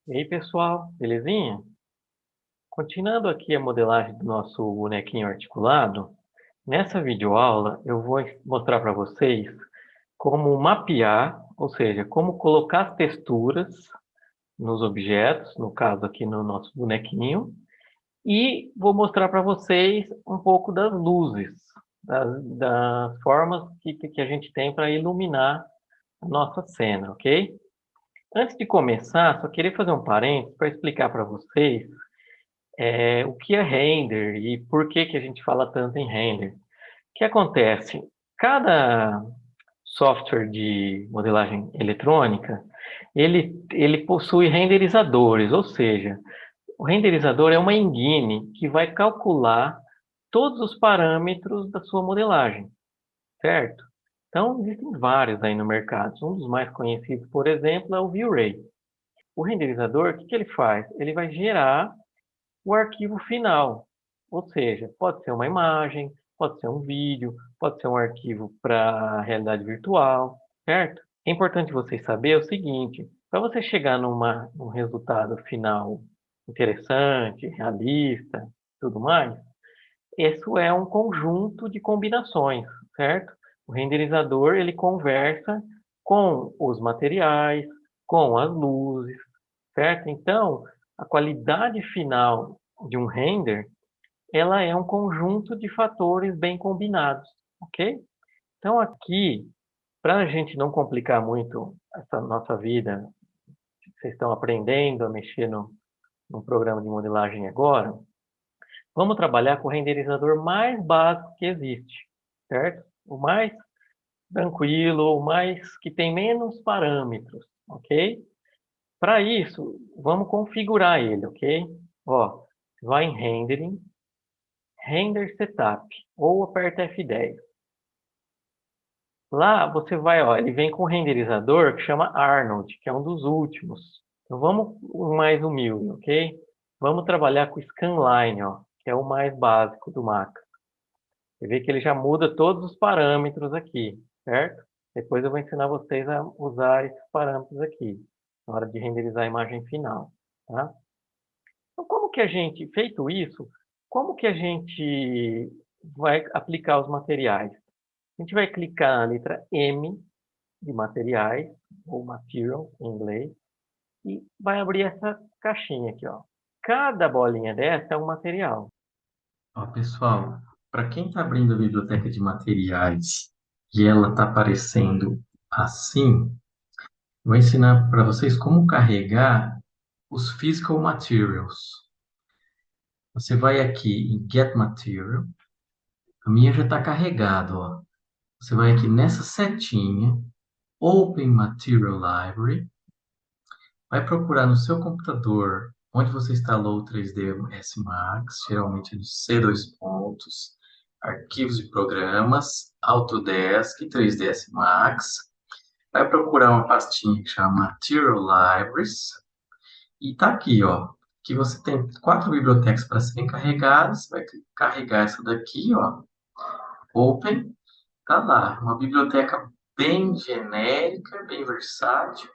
E aí, pessoal, belezinha? Continuando aqui a modelagem do nosso bonequinho articulado, nessa videoaula eu vou mostrar para vocês como mapear, ou seja, como colocar as texturas nos objetos, no caso aqui no nosso bonequinho, e vou mostrar para vocês um pouco das luzes, das formas que a gente tem para iluminar a nossa cena, ok? Antes de começar, só queria fazer um parênteses para explicar para vocês o que é render e por que que a gente fala tanto em render. O que acontece? Cada software de modelagem eletrônica, ele possui renderizadores, ou seja, o renderizador é uma engine que vai calcular todos os parâmetros da sua modelagem, certo? Então, existem vários aí no mercado. Um dos mais conhecidos, por exemplo, é o V-Ray. O renderizador, o que que ele faz? Ele vai gerar o arquivo final. Ou seja, pode ser uma imagem, pode ser um vídeo, pode ser um arquivo para realidade virtual, certo? É importante vocês saber o seguinte, para você chegar num resultado final interessante, realista, tudo mais, isso é um conjunto de combinações, certo? O renderizador, ele conversa com os materiais, com as luzes, certo? Então, a qualidade final de um render, ela é um conjunto de fatores bem combinados, ok? Então, aqui, para a gente não complicar muito essa nossa vida, vocês estão aprendendo a mexer no programa de modelagem agora, vamos trabalhar com o renderizador mais básico que existe, certo? O mais tranquilo, o mais que tem menos parâmetros, ok? Para isso, vamos configurar ele, ok? Ó, vai em Rendering, Render Setup, ou aperta F10. Lá você vai, ó, ele vem com um renderizador que chama Arnold, que é um dos últimos. Então vamos o mais humilde, ok? Vamos trabalhar com o Scanline, ó, que é o mais básico do Mac. Você vê que ele já muda todos os parâmetros aqui, certo? Depois eu vou ensinar vocês a usar esses parâmetros aqui, na hora de renderizar a imagem final, tá? Então, como que a gente, feito isso, como que a gente vai aplicar os materiais? A gente vai clicar na letra M de materiais, ou material em inglês, e vai abrir essa caixinha aqui, ó. Cada bolinha dessa é um material. Ó, pessoal, para quem está abrindo a biblioteca de materiais e ela está aparecendo assim, vou ensinar para vocês como carregar os Physical Materials. Você vai aqui em Get Material, a minha já está carregado, ó. Você vai aqui nessa setinha, Open Material Library, vai procurar no seu computador onde você instalou o 3ds Max, geralmente no C2 pontos, arquivos de programas, Autodesk, 3ds Max. Vai procurar uma pastinha que chama Material Libraries e tá aqui, ó, que você tem 4 bibliotecas para serem carregadas. Vai carregar essa daqui, ó, Open, tá lá, uma biblioteca bem genérica, bem versátil.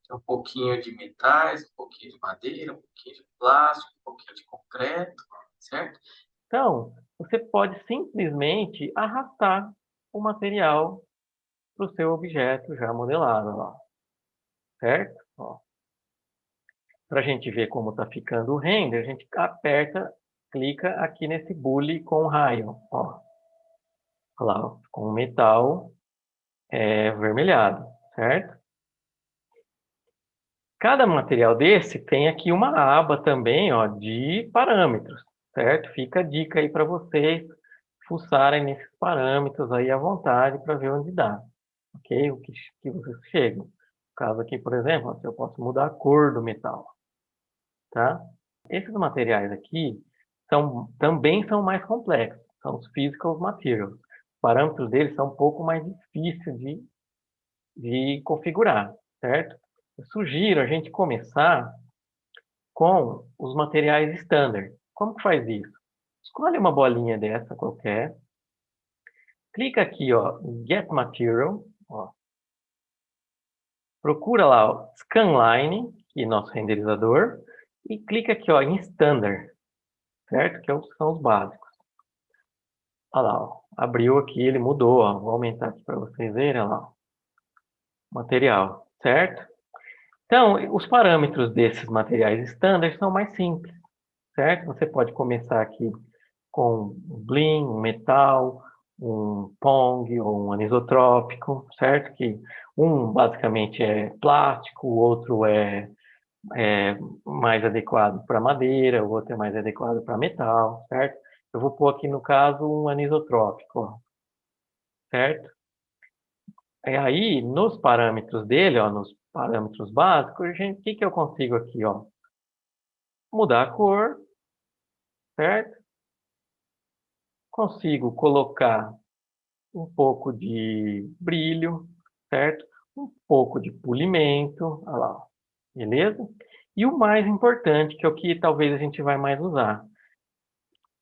Tem um pouquinho de metais, um pouquinho de madeira, um pouquinho de plástico, um pouquinho de concreto, certo? Então, você pode simplesmente arrastar o material para o seu objeto já modelado, ó, certo? Para a gente ver como está ficando o render, a gente aperta, clica aqui nesse bule com raio, ó. Olha lá, ó, com o metal avermelhado, certo? Cada material desse tem aqui uma aba também, ó, de parâmetros, certo? Fica a dica aí para vocês fuçarem nesses parâmetros aí à vontade para ver onde dá, ok? O que vocês chegam. No caso aqui, por exemplo, ó, eu posso mudar a cor do metal, tá? Esses materiais aqui também são mais complexos, são os physical materials. Os parâmetros deles são um pouco mais difíceis de configurar, certo? Eu sugiro a gente começar com os materiais standard. Como que faz isso? Escolhe uma bolinha dessa qualquer, clica aqui, ó, em Get Material, ó, procura lá, ó, Scanline, aqui nosso renderizador e clica aqui, ó, em Standard, certo? Que são os básicos. Olha lá, ó, abriu aqui, ele mudou, ó. Vou aumentar aqui para vocês verem, olha lá, ó. Material, certo? Então, os parâmetros desses materiais standard são mais simples, certo? Você pode começar aqui com um blim, um metal, um pong ou um anisotrópico, certo? Que um basicamente é plástico, o outro é mais adequado para madeira, o outro é mais adequado para metal, certo? Eu vou pôr aqui no caso um anisotrópico, ó, certo? E aí, nos parâmetros dele, ó, nos parâmetros básicos, o que que eu consigo aqui, ó? Mudar a cor, certo? Consigo colocar um pouco de brilho, certo? Um pouco de polimento, olha lá, ó, beleza? E o mais importante, que é o que talvez a gente vai mais usar.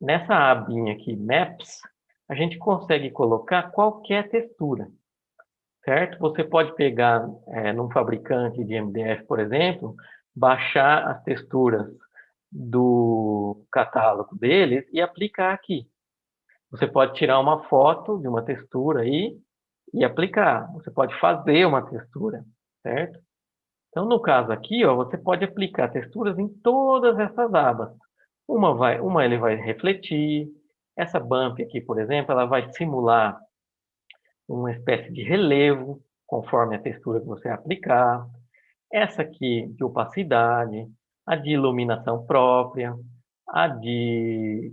Nessa abinha aqui, Maps, a gente consegue colocar qualquer textura, certo? Você pode pegar num fabricante de MDF, por exemplo, baixar as texturas do catálogo deles e aplicar aqui. Você pode tirar uma foto de uma textura aí e aplicar. Você pode fazer uma textura, certo? Então, no caso aqui, ó, você pode aplicar texturas em todas essas abas. Uma ele vai refletir. Essa bump aqui, por exemplo, ela vai simular uma espécie de relevo, conforme a textura que você aplicar. Essa aqui de opacidade, a de iluminação própria, a de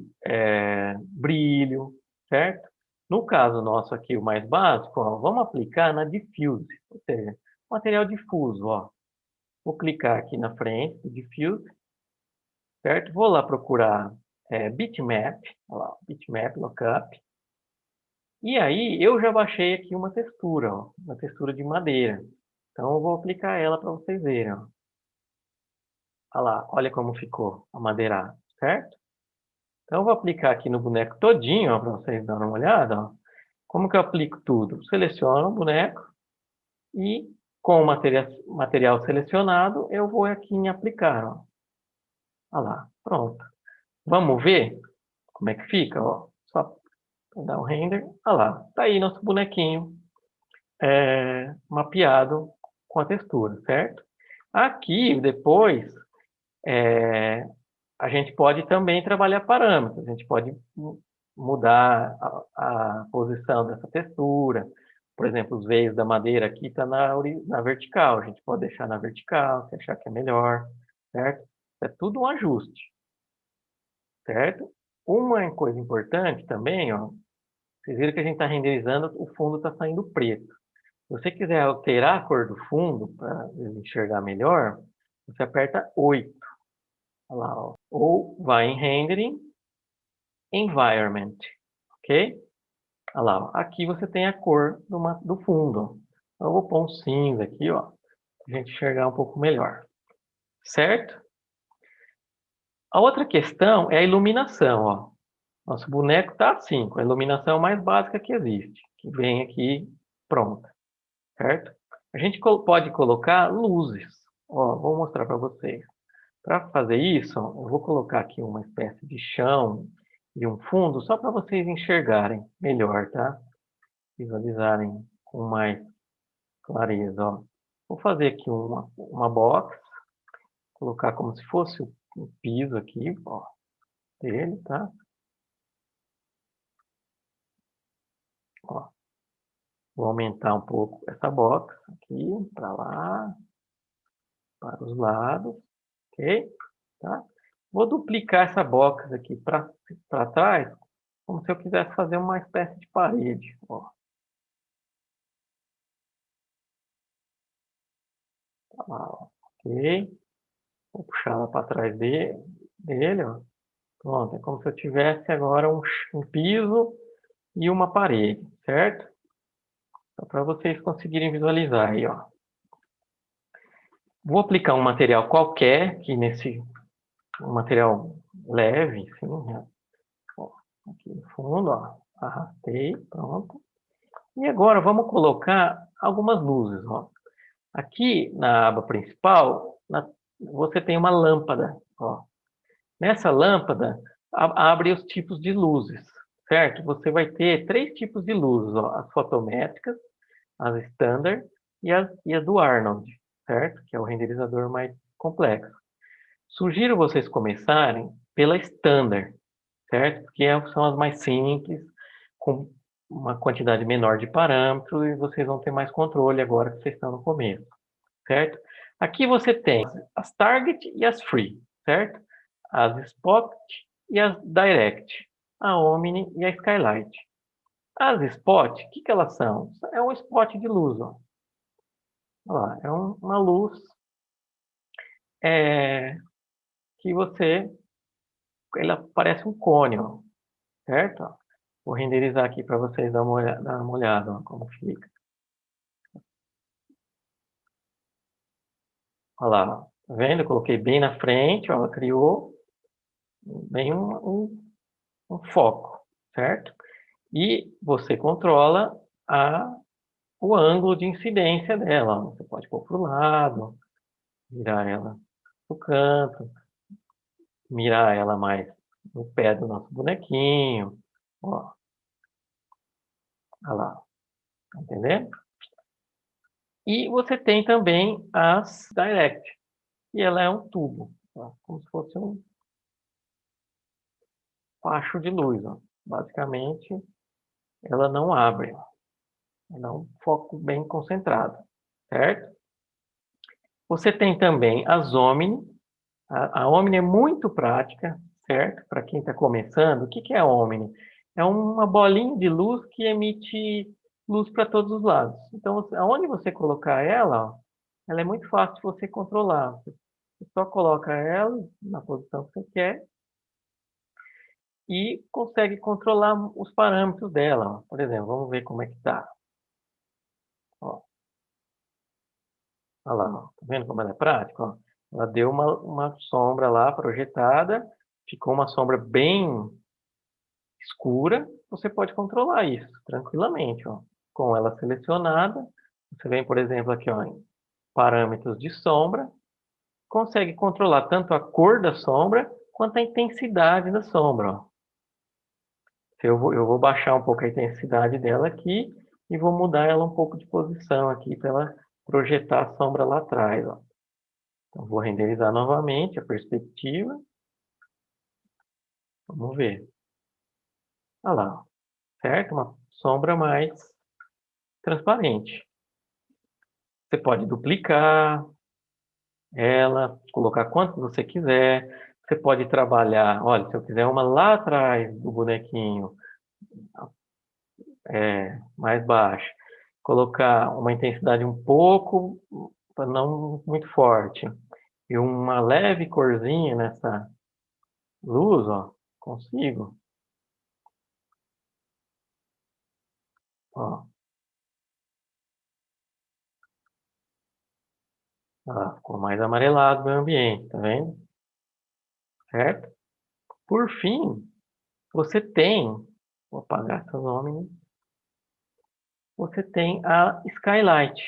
brilho, certo? No caso nosso aqui, o mais básico, ó, vamos aplicar na diffuse, ou seja, material difuso, ó. Vou clicar aqui na frente do diffuse, certo? Vou lá procurar bitmap, olha lá, bitmap lookup. E aí eu já baixei aqui uma textura, ó, uma textura de madeira. Então eu vou aplicar ela para vocês verem, ó. Olha lá, olha como ficou a madeirada, certo? Então eu vou aplicar aqui no boneco todinho, para vocês darem uma olhada, ó. Como que eu aplico tudo? Seleciono o boneco e com o material selecionado, eu vou aqui em aplicar, ó. Olha lá, pronto. Vamos ver como é que fica, ó. Só dar um render. Olha lá, tá aí nosso bonequinho mapeado com a textura, certo? Aqui, depois, é, a gente pode também trabalhar parâmetros. A gente pode mudar a posição dessa textura. Por exemplo, os veios da madeira aqui está na vertical. A gente pode deixar na vertical, se achar que é melhor, certo? É tudo um ajuste, certo? Uma coisa importante também, ó, vocês viram que a gente está renderizando, o fundo está saindo preto. Se você quiser alterar a cor do fundo, para enxergar melhor, você aperta 8. Olha lá, ó. Ou vai em Rendering, Environment, ok? Olha lá, ó. Aqui você tem a cor do fundo. Ó. Então, eu vou pôr um cinza aqui, ó, para a gente enxergar um pouco melhor, certo? A outra questão é a iluminação, ó. Nosso boneco está assim, com a iluminação mais básica que existe, que vem aqui pronta, certo? A gente pode colocar luzes. Ó, vou mostrar para vocês. Para fazer isso, ó, eu vou colocar aqui uma espécie de chão e um fundo, só para vocês enxergarem melhor, tá? Visualizarem com mais clareza, ó. Vou fazer aqui uma box, colocar como se fosse o piso aqui, ó, dele, tá? Ó, vou aumentar um pouco essa box aqui, para lá, para os lados, ok? Tá? Vou duplicar essa box aqui para trás, como se eu quisesse fazer uma espécie de parede, ó. Tá lá, ó. Ok? Vou puxar ela para trás dele, ó. Pronto, é como se eu tivesse agora um piso e uma parede, certo? Só para vocês conseguirem visualizar aí, ó. Vou aplicar um material qualquer, um material leve, assim, né? Ó, aqui no fundo, ó. Arrastei, pronto. E agora vamos colocar algumas luzes, ó. Aqui na aba principal, você tem uma lâmpada. Ó. Nessa lâmpada, abre os tipos de luzes, certo? Você vai ter 3 tipos de luzes, ó, as fotométricas, as standard e as do Arnold, certo? Que é o renderizador mais complexo. Sugiro vocês começarem pela standard, certo? Porque são as mais simples, com uma quantidade menor de parâmetros e vocês vão ter mais controle agora que vocês estão no começo, certo? Aqui você tem as target e as free, certo? As spot e as direct, a omni e a skylight. As spot, o que elas são? É um spot de luz, ó. Olha lá, é uma luz que ela parece um cone, ó, certo? Ó, vou renderizar aqui para vocês dar uma olhada ó, como fica. Olha lá, tá vendo? Eu coloquei bem na frente, ó, ela criou bem um foco, certo? E você controla o ângulo de incidência dela. Ó. Você pode pôr para o lado, virar ela para o canto, mirar ela mais no pé do nosso bonequinho. Ó, olha lá, tá entendendo? E você tem também as direct, e ela é um tubo, tá? Como se fosse um facho de luz. Ó. Basicamente, ela não abre, ó. Ela é um foco bem concentrado, certo? Você tem também as Omni. A Omni é muito prática, certo? Para quem está começando, o que é a Omni? É uma bolinha de luz que emite luz para todos os lados. Então, aonde você colocar ela, ó, ela é muito fácil de você controlar. Você só coloca ela na posição que você quer e consegue controlar os parâmetros dela. Ó. Por exemplo, vamos ver como é que está. Olha lá, ó. Tá vendo como ela é prática? Ó? Ela deu uma sombra lá projetada, ficou uma sombra bem escura. Você pode controlar isso tranquilamente, ó. Com ela selecionada, você vem, por exemplo, aqui ó, em parâmetros de sombra, consegue controlar tanto a cor da sombra quanto a intensidade da sombra. Ó. Eu vou baixar um pouco a intensidade dela aqui e vou mudar ela um pouco de posição aqui para ela projetar a sombra lá atrás. Ó. Então, vou renderizar novamente a perspectiva. Vamos ver. Olha lá, certo? Uma sombra mais transparente. Você pode duplicar ela, colocar quanto você quiser. Você pode trabalhar, olha, se eu quiser uma lá atrás do bonequinho, mais baixa, colocar uma intensidade um pouco, não muito forte, e uma leve corzinha nessa luz, ó, consigo. Ó, ficou mais amarelado o meu ambiente, tá vendo? Certo? Por fim, você tem, vou apagar seu nome, você tem a skylight,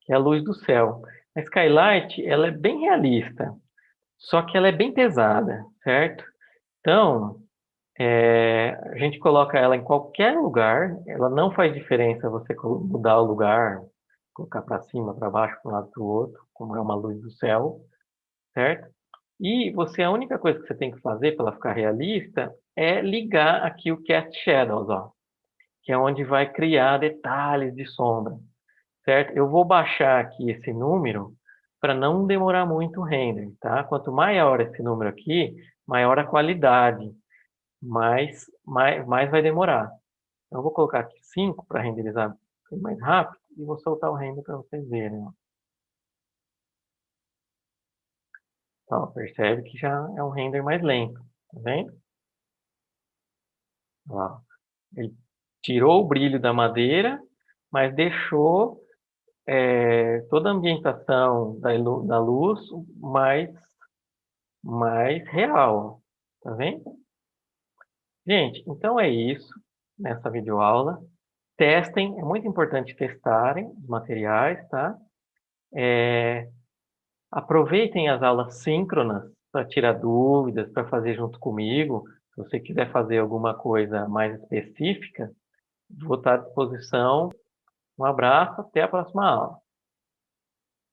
que é a luz do céu. A skylight, ela é bem realista, só que ela é bem pesada, certo? Então, a gente coloca ela em qualquer lugar, ela não faz diferença você mudar o lugar, colocar para cima, para baixo, para um lado, para o outro, como é uma luz do céu, certo? E a única coisa que você tem que fazer para ela ficar realista é ligar aqui o Cast Shadows, ó, que é onde vai criar detalhes de sombra, certo? Eu vou baixar aqui esse número para não demorar muito o render, tá? Quanto maior esse número aqui, maior a qualidade, mais vai demorar. Então, eu vou colocar aqui 5 para renderizar mais rápido e vou soltar o render para vocês verem. Ó. Então, percebe que já é um render mais lento, tá vendo? Ó, ele tirou o brilho da madeira, mas deixou toda a ambientação da luz mais real. Tá vendo? Gente, então é isso nessa videoaula. Testem, é muito importante testarem os materiais, tá? Aproveitem as aulas síncronas para tirar dúvidas, para fazer junto comigo. Se você quiser fazer alguma coisa mais específica, vou estar à disposição. Um abraço, até a próxima aula.